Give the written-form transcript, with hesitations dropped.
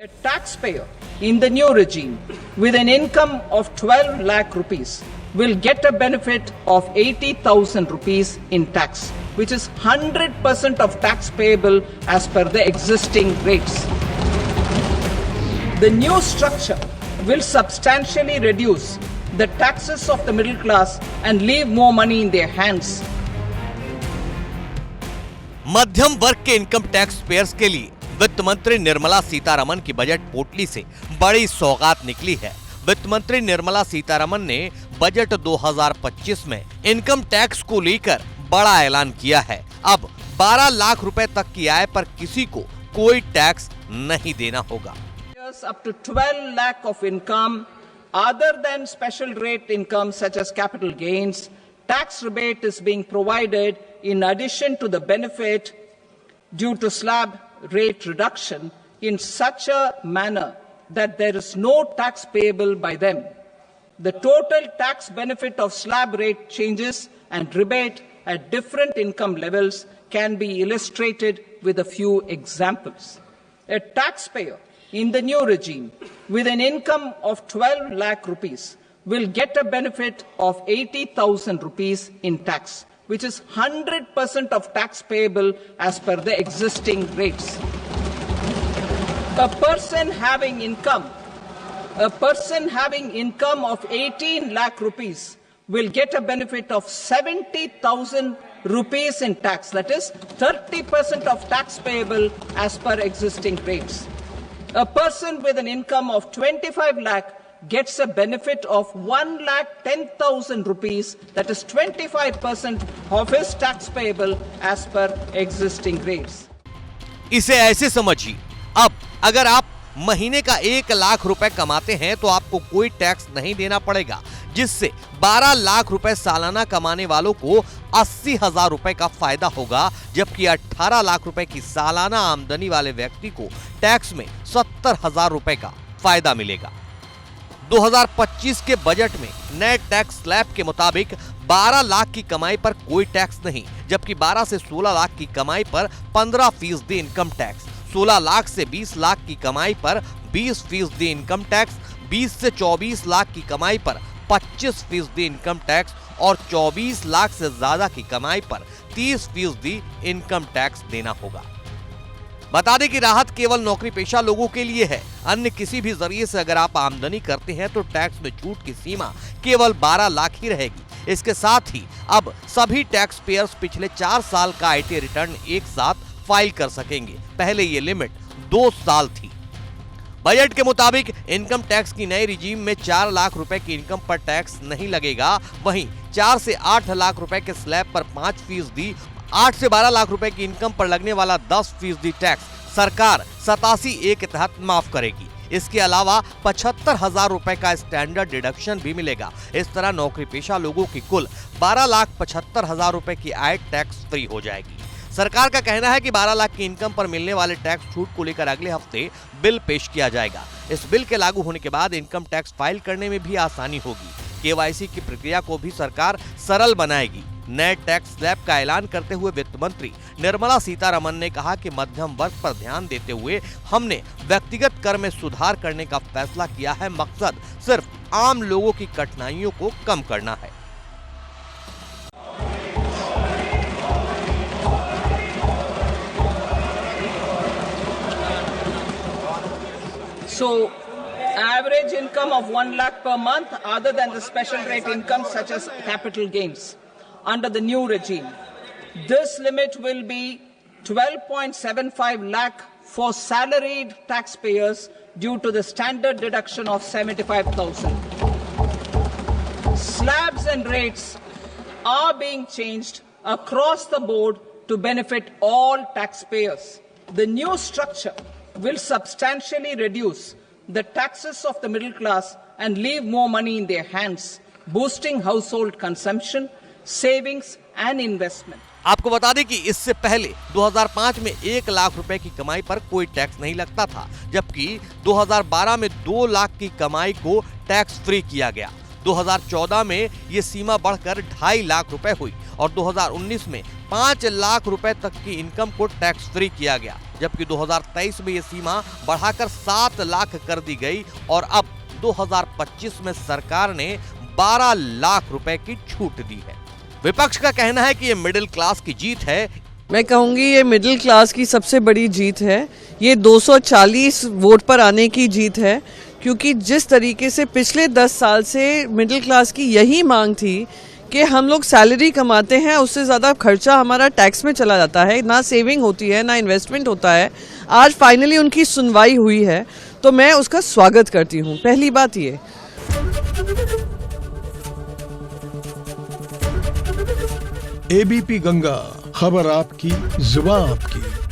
A taxpayer in the new regime with an income of 12 lakh rupees will get a benefit of 80,000 rupees in tax, which is 100% of tax payable as per the existing rates. The new structure will substantially reduce the taxes of the middle class and leave more money in their hands. मध्यम वर्ग के income tax payers के लिए वित्त मंत्री निर्मला सीतारमण की budget पोटली से बड़ी सौगात निकली है। वित्त मंत्री निर्मला सीतारमण ने बजट 2025 में इनकम टैक्स को लेकर बड़ा ऐलान किया है। अब 12 लाख रुपए तक की आय पर किसी को कोई टैक्स नहीं देना होगा। Up to 12 lakh of income, other than special rate income such as capital gains, tax rebate is being provided in addition to the benefit due to slab rate reduction in such a manner that there is no tax payable by them. The total tax benefit of slab rate changes and rebate at different income levels can be illustrated with a few examples. A taxpayer in the new regime with an income of 12 lakh rupees will get a benefit of 80,000 rupees in tax, which is 100% of tax payable as per the existing rates. A person having income of 18 lakh rupees will get a benefit of 70,000 rupees in tax, that is 30% of tax payable as per existing rates. A person with an income of 25 lakh gets a benefit of 1,10,000 rupees, that is 25% of his tax payable as per existing rates. इसे ऐसे समझिए, अब अगर आप महीने का 1 लाख रुपए कमाते हैं तो आपको कोई टैक्स नहीं देना पड़ेगा, जिससे 12 लाख रुपए सालाना कमाने वालों को 80,000 रुपए का फायदा होगा, जबकि 18 लाख रुपए की सालाना आमदनी वाले व्यक्ति को टैक्स में 70,000 रुपए का फायदा मिलेगा। 2025 के बजट में नए टैक्स स्लैब के मुताबिक 12 लाख की कमाई पर कोई टैक्स नहीं, जबकि 12 से 16 लाख की कमाई पर 15% इनकम टैक्स, 16 लाख से 20 लाख की कमाई पर 20% इनकम टैक्स, 20 से 24 लाख की कमाई पर 25% इनकम टैक्स और 24 लाख से ज्यादा की कमाई पर 30% इनकम टैक्स देना होगा। बता दें कि राहत केवल नौकरी पेशा लोगों के लिए है। अन्य किसी भी जरिए से अगर आप आमदनी करते हैं तो टैक्स में छूट की सीमा केवल 12 लाख ही रहेगी। इसके साथ ही अब सभी टैक्स पेयर्स पिछले 4 साल का आईटी रिटर्न एक साथ फाइल कर सकेंगे। पहले ये लिमिट 2 साल थी। बजट के मुताबिक इनकम टैक्स की नई रिजीम में 4 लाख रुपए की इनकम पर टैक्स नहीं लगेगा। वहीं 4 से 8 लाख रुपए के स्लैब पर 5%, 8 से 12 लाख रुपए की इनकम पर लगने वाला 10% टैक्स सरकार 87A के तहत माफ करेगी। इसके अलावा 75,000 रुपए का स्टैंडर्ड डिडक्शन भी मिलेगा। इस तरह नौकरी पेशा लोगों की कुल 12,75,000 रुपए की आय टैक्स फ्री हो जाएगी। सरकार का कहना है कि 12 लाख की इनकम पर मिलने वाले टैक्स छूट को लेकर अगले हफ्ते बिल पेश किया जाएगा। इस बिल के लागू होने के बाद इनकम टैक्स फाइल करने में भी आसानी होगी। केवाईसी की प्रक्रिया को भी सरकार सरल बनाएगी। नए टैक्स स्लैब का ऐलान करते हुए वित्त मंत्री निर्मला सीतारमण ने कहा कि मध्यम वर्ग पर ध्यान देते हुए हमने व्यक्तिगत कर में सुधार करने का फैसला किया है। मकसद सिर्फ आम लोगों की कठिनाइयों को कम करना है। So, average income of 1 lakh per month, other than the special rate income such as capital gains, under the new regime, this limit will be 12.75 lakh for salaried taxpayers due to the standard deduction of 75,000. Slabs and rates are being changed across the board to benefit all taxpayers. The new structure will substantially reduce the taxes of the middle class and leave more money in their hands, boosting household consumption, savings and investment. आपको बता दें कि इससे पहले 2005 में 1 लाख रुपए की कमाई पर कोई टैक्स नहीं लगता था, जबकि 2012 में 2 लाख की कमाई को टैक्स फ्री किया गया। 2014 में ये सीमा बढ़कर 2.5 लाख रुपए हुई और 2019 में 5 लाख रुपए तक की इनकम को टैक्स फ्री किया गया। जबकि 2023 में ये सीमा बढ़ाकर 7 लाख कर दी गई और अब 2025 में सरकार ने 12 लाख रुपए की छूट दी है। विपक्ष का कहना है कि ये मिडिल क्लास की जीत है। मैं कहूँगी ये मिडिल क्लास की सबसे बड़ी जीत है। ये 240 वोट पर आने की जीत है, क्योंकि जिस तरीके से पिछले 10 साल से मिडिल क्लास की यही मांग थी कि हम लोग सैलरी कमाते हैं, उससे ज़्यादा खर्चा हमारा टैक्स में चला जाता है, ना सेविंग होती है ना इन्वेस्टमेंट होता है। आज फाइनली उनकी सुनवाई हुई है, तो मैं उसका स्वागत करती हूँ। पहली बात ये। एबीपी गंगा, खबर आपकी, जुबान आपकी।